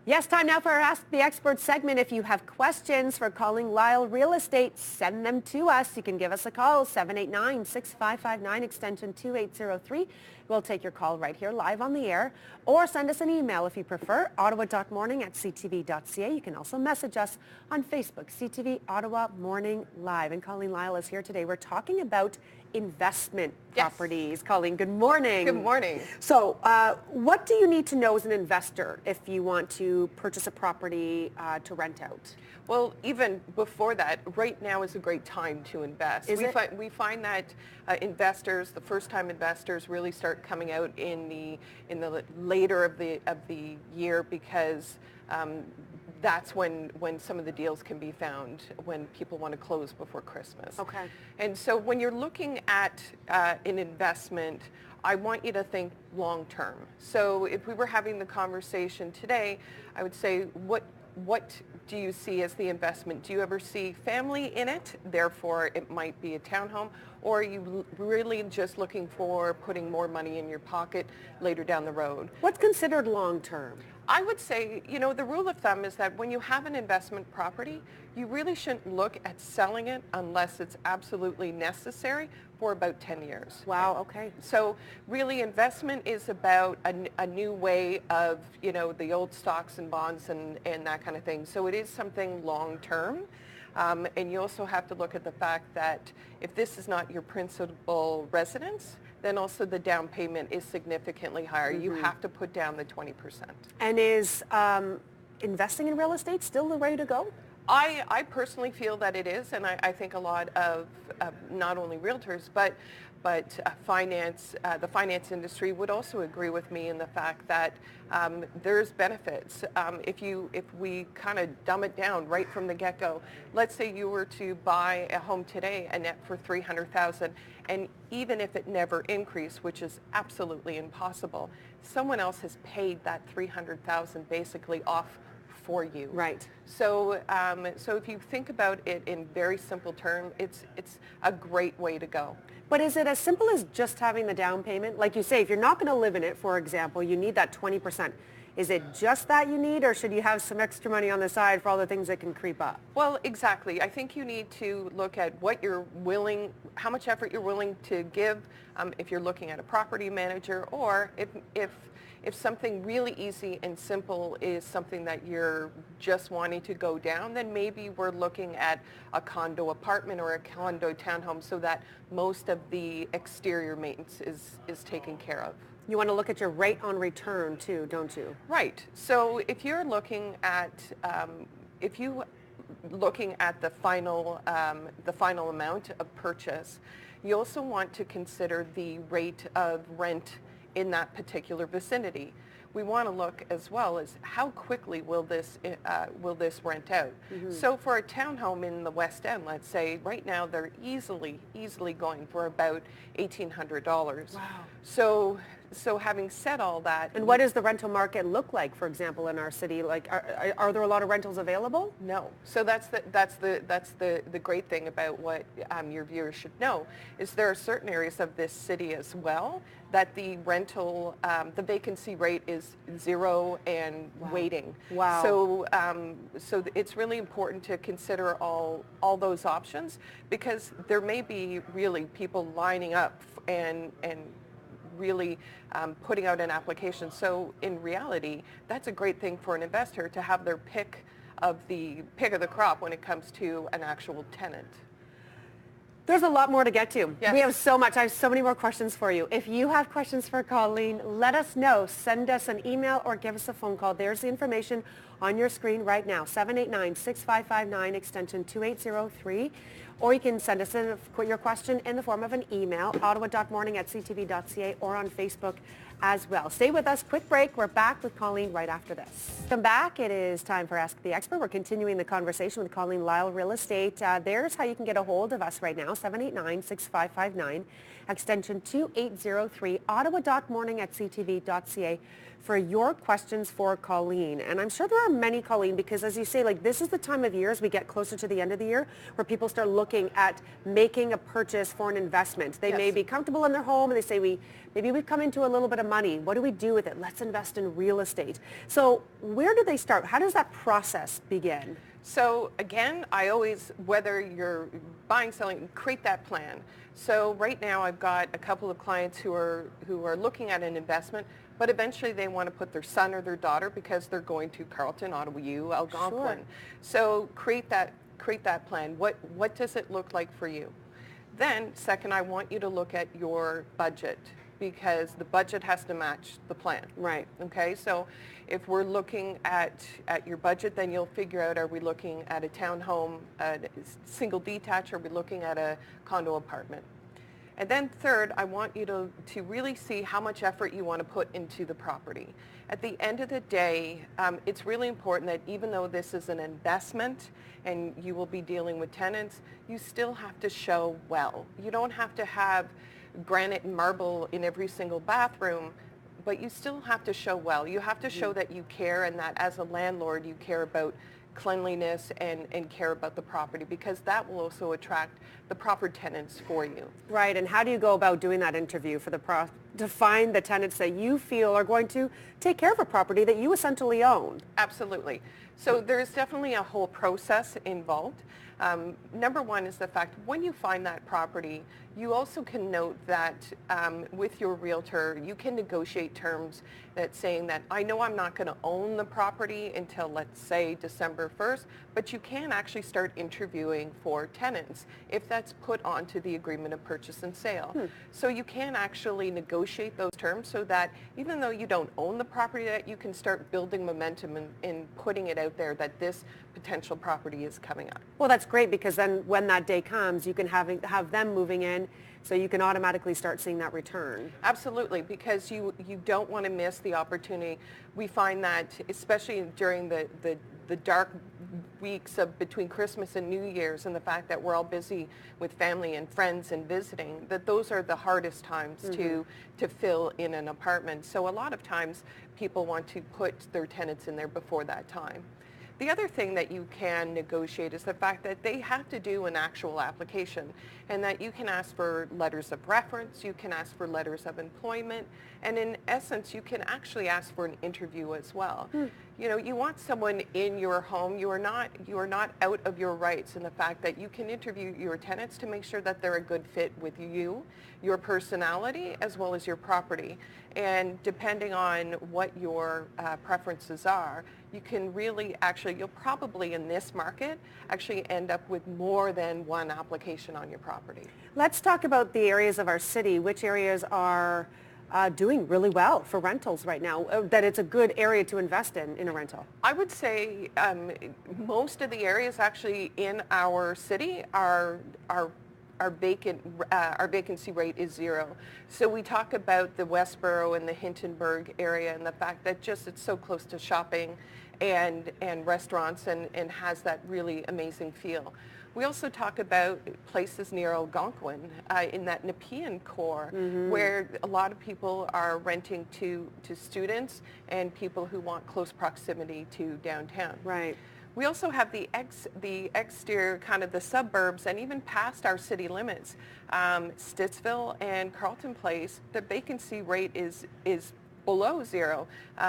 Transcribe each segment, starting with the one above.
Yes, time now for our Ask the Expert segment. If you have questions for Colleen Lyle Real Estate, send them to us. You can give us a call, 789-6559, extension 2803. We'll take your call right here live on the air, or send us an email if you prefer, ottawa.morning@ctv.ca. You can also message us on Facebook, CTV Ottawa Morning Live. And Colleen Lyle is here today. We're talking about investment properties. Colleen, good morning. Good morning. So what do you need to know as an investor if you want to purchase a property to rent out? Well, even before that, right now is a great time to invest. We find that investors, the first-time investors, really start coming out in the later of the year because that's when some of the deals can be found, when people want to close before Christmas. Okay. And so when you're looking at an investment, I want you to think long term. So if we were having the conversation today, I would say, what do you see as the investment? Do you ever see family in it? Therefore, it might be a townhome. Or are you really just looking for putting more money in your pocket later down the road? What's considered long term? I would say, the rule of thumb is that when you have an investment property, you really shouldn't look at selling it unless it's absolutely necessary for about 10 years. Wow, okay. So really investment is about a new way of, the old stocks and bonds and that kind of thing. So it is something long term. And you also have to look at the fact that if this is not your principal residence, then also the down payment is significantly higher. Mm-hmm. You have to put down the 20%. And is investing in real estate still the way to go? I personally feel that it is, and I think a lot of not only realtors, but the finance industry would also agree with me in the fact that there's benefits. If we kind of dumb it down right from the get-go, let's say you were to buy a home today, a net for $300,000, and even if it never increased, which is absolutely impossible, someone else has paid that $300,000 basically off for you. Right. So if you think about it in very simple terms, it's a great way to go. But is it as simple as just having the down payment? Like you say, if you're not going to live in it, for example, you need that 20%. Is it just that you need, or should you have some extra money on the side for all the things that can creep up? Well, exactly. I think you need to look at how much effort you're willing to give if you're looking at a property manager, or if something really easy and simple is something that you're just wanting to go down, then maybe we're looking at a condo apartment or a condo townhome so that most of the exterior maintenance is taken care of. You want to look at your rate on return too, don't you? Right. So if you're looking at the final amount of purchase, you also want to consider the rate of rent in that particular vicinity. We want to look as well as how quickly will this rent out. Mm-hmm. So for a townhome in the West End, let's say, right now they're easily going for about $1,800. Wow. So having said all that, and what does the rental market look like, for example, in our city? Like, are there a lot of rentals available? No. So that's the great thing about what your viewers should know is there are certain areas of this city as well that the rental, the vacancy rate is 0 and waiting. Wow. So it's really important to consider all those options because there may be really people lining up and really putting out an application. So in reality, that's a great thing for an investor to have their pick of the crop when it comes to an actual tenant. There's a lot more to get to. Yes. We have so much. I have so many more questions for you. If you have questions for Colleen, let us know. Send us an email or give us a phone call. There's the information on your screen right now, 789-6559, extension 2803. Or you can send us your question in the form of an email, ottawa.morning@ctv.ca, or on Facebook as well. Stay with us. Quick break. We're back with Colleen right after this. Come back. It is time for Ask the Expert. We're continuing the conversation with Colleen Lyle Real Estate. There's how you can get a hold of us right now, 789-6559, extension 2803, ottawa.morning@ctv.ca for your questions for Colleen. And I'm sure there are many, Colleen, because as you say, like this is the time of year as we get closer to the end of the year where people start looking at making a purchase for an investment. They may be comfortable in their home and they say, maybe we've come into a little bit of money. What do we do with it? Let's invest in real estate. So where do they start? How does that process begin? So again, I always, whether you're buying, selling, create that plan. So right now I've got a couple of clients who are looking at an investment, but eventually they want to put their son or their daughter because they're going to Carleton, Ottawa U, Algonquin. Sure. So create that plan. What does it look like for you? Then second, I want you to look at your budget because the budget has to match the plan. Right. Okay, so if we're looking at your budget, then you'll figure out, are we looking at a townhome, a single detached, or are we looking at a condo apartment? And then third, I want you to really see how much effort you want to put into the property. At the end of the day, it's really important that even though this is an investment and you will be dealing with tenants, you still have to show well. You don't have to have granite and marble in every single bathroom, but you still have to show well. You have to show that you care and that as a landlord you care about cleanliness and care about the property because that will also attract the proper tenants for you. Right, and how do you go about doing that interview for to find the tenants that you feel are going to take care of a property that you essentially own? Absolutely. So there's definitely a whole process involved. Number one is the fact when you find that property, you also can note that with your realtor, you can negotiate terms that saying that I know I'm not going to own the property until let's say December 1st, but you can actually start interviewing for tenants if that's put onto the agreement of purchase and sale. So you can actually negotiate those terms so that even though you don't own the property, that you can start building momentum in putting it out there that this potential property is coming up. Well, that's great because then when that day comes, you can have them moving in so you can automatically start seeing that return. Absolutely, because you don't want to miss the opportunity. We find that especially during the dark weeks of between Christmas and New Year's and the fact that we're all busy with family and friends and visiting, that those are the hardest times to fill in an apartment. So a lot of times people want to put their tenants in there before that time. The other thing that you can negotiate is the fact that they have to do an actual application and that you can ask for letters of reference, you can ask for letters of employment, and in essence, you can actually ask for an interview as well. You know, you want someone in your home. You are not out of your rights in the fact that you can interview your tenants to make sure that they're a good fit with you, your personality, as well as your property. And depending on what your preferences are, you can really you'll probably in this market actually end up with more than one application on your property. Let's talk about the areas of our city. Which areas are doing really well for rentals right now, that it's a good area to invest in a rental? I would say most of the areas actually in our city are our vacancy rate is zero. So we talk about the Westboro and the Hintonburg area and the fact that just it's so close to shopping and restaurants and has that really amazing feel. We also talk about places near Algonquin in that Nepean core where a lot of people are renting to students and people who want close proximity to downtown. Right. We also have the exterior, kind of the suburbs, and even past our city limits. Stittsville and Carleton Place, the vacancy rate is below zero.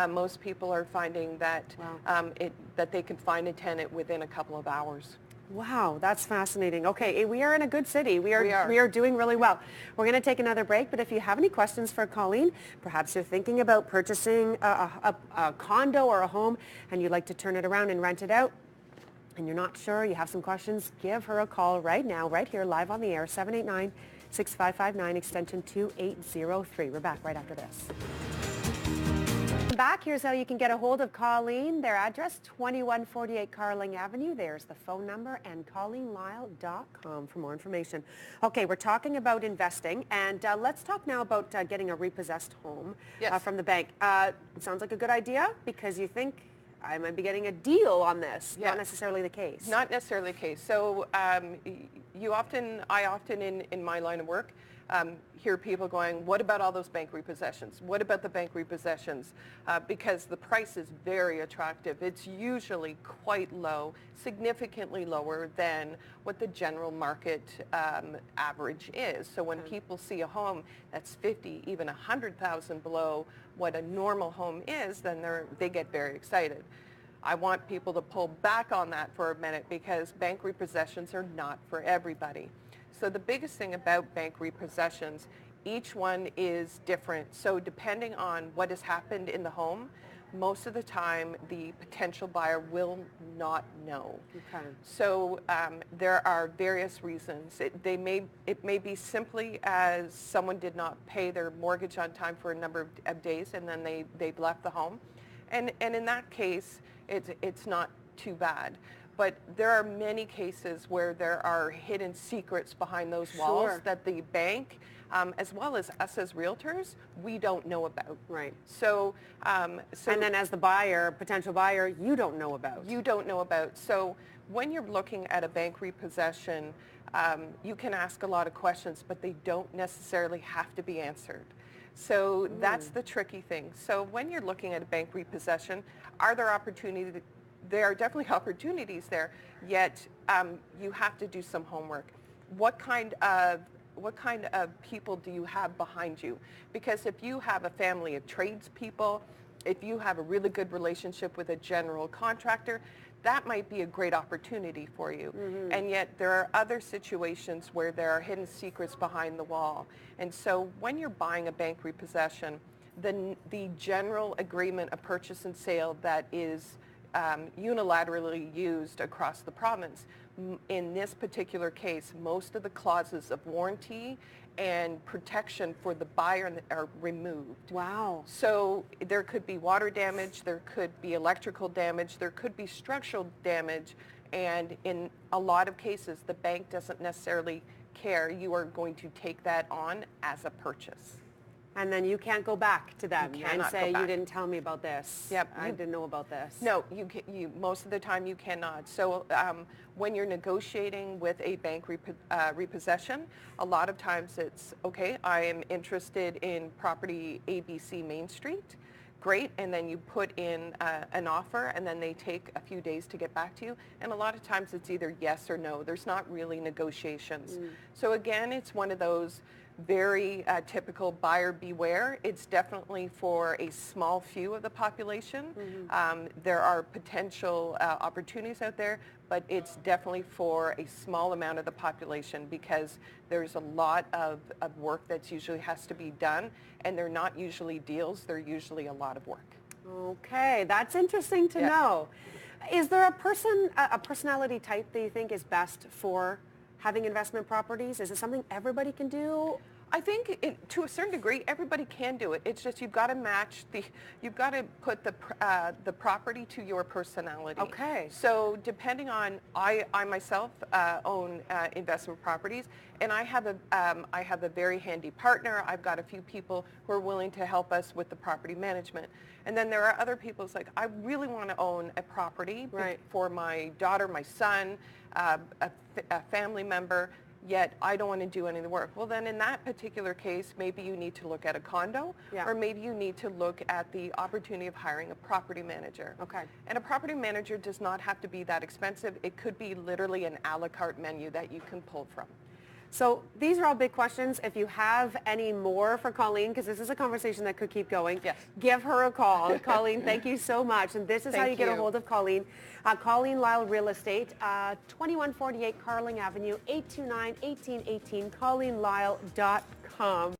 Most people are finding that that they can find a tenant within a couple of hours. Wow, that's fascinating. Okay, we are in a good city. We are doing really well. We're going to take another break, but if you have any questions for Colleen, perhaps you're thinking about purchasing a condo or a home and you'd like to turn it around and rent it out, and you're not sure, you have some questions, give her a call right now, right here, live on the air, 789-6559, extension 2803. We're back right after this. Back. Here's how you can get a hold of Colleen. Their address, 2148 Carling Avenue. There's the phone number, and ColleenLyle.com for more information. Okay, we're talking about investing, and let's talk now about getting a repossessed home from the bank. It sounds like a good idea because you think I might be getting a deal on this. Not necessarily the case. Not necessarily the case. So I often in my line of work, hear people going, what about all those bank repossessions? What about the bank repossessions? Because the price is very attractive. It's usually quite low, significantly lower than what the general market average is. So when people see a home that's 50, even 100,000 below what a normal home is, then they get very excited. I want people to pull back on that for a minute because bank repossessions are not for everybody. So the biggest thing about bank repossessions, each one is different. So depending on what has happened in the home, most of the time the potential buyer will not know. Okay. So there are various reasons. It may be simply as someone did not pay their mortgage on time for a number of days and then they've left the home. And in that case, it's not too bad. But there are many cases where there are hidden secrets behind those walls that the bank, as well as us as realtors, we don't know about. Right. So and then as the buyer, potential buyer, you don't know about. You don't know about. So when you're looking at a bank repossession, you can ask a lot of questions, but they don't necessarily have to be answered. So that's the tricky thing. So when you're looking at a bank repossession, are there opportunities? There are definitely opportunities there, yet you have to do some homework. What kind of people do you have behind you? Because if you have a family of tradespeople, if you have a really good relationship with a general contractor, that might be a great opportunity for you. Mm-hmm. And yet there are other situations where there are hidden secrets behind the wall. And so when you're buying a bank repossession, the general agreement of purchase and sale that is unilaterally used across the province, in this particular case, most of the clauses of warranty and protection for the buyer are removed. Wow. So there could be water damage, there could be electrical damage, there could be structural damage, and in a lot of cases, the bank doesn't necessarily care. You are going to take that on as a purchase. And then you can't go back to them and say, you didn't tell me about this. Yep. I didn't know about this. No, you most of the time you cannot. So when you're negotiating with a bank repossession, a lot of times it's, okay, I am interested in property ABC Main Street. Great, and then you put in an offer, and then they take a few days to get back to you. And a lot of times it's either yes or no. There's not really negotiations. So again, it's one of those very typical buyer beware. It's definitely for a small few of the population. There are potential opportunities out there, but it's definitely for a small amount of the population because there's a lot of work that usually has to be done, and they're not usually deals, they're usually a lot of work. Okay, that's interesting to know. Is there a personality type that you think is best for having investment properties? Is it something everybody can do? I think to a certain degree, everybody can do it. It's just you've got to match you've got to put the property to your personality. Okay. So depending on, I myself own investment properties, and I have a very handy partner. I've got a few people who are willing to help us with the property management. And then there are other people, it's like, I really want to own a property for my daughter, my son, a family member, yet I don't want to do any of the work. Well, then in that particular case, maybe you need to look at a condo, or maybe you need to look at the opportunity of hiring a property manager. Okay. And a property manager does not have to be that expensive. It could be literally an a la carte menu that you can pull from. So these are all big questions. If you have any more for Colleen, because this is a conversation that could keep going, give her a call. Colleen, thank you so much. And this is how you get a hold of Colleen. Colleen Lyle Real Estate, 2148 Carling Avenue, 829-1818, ColleenLyle.com.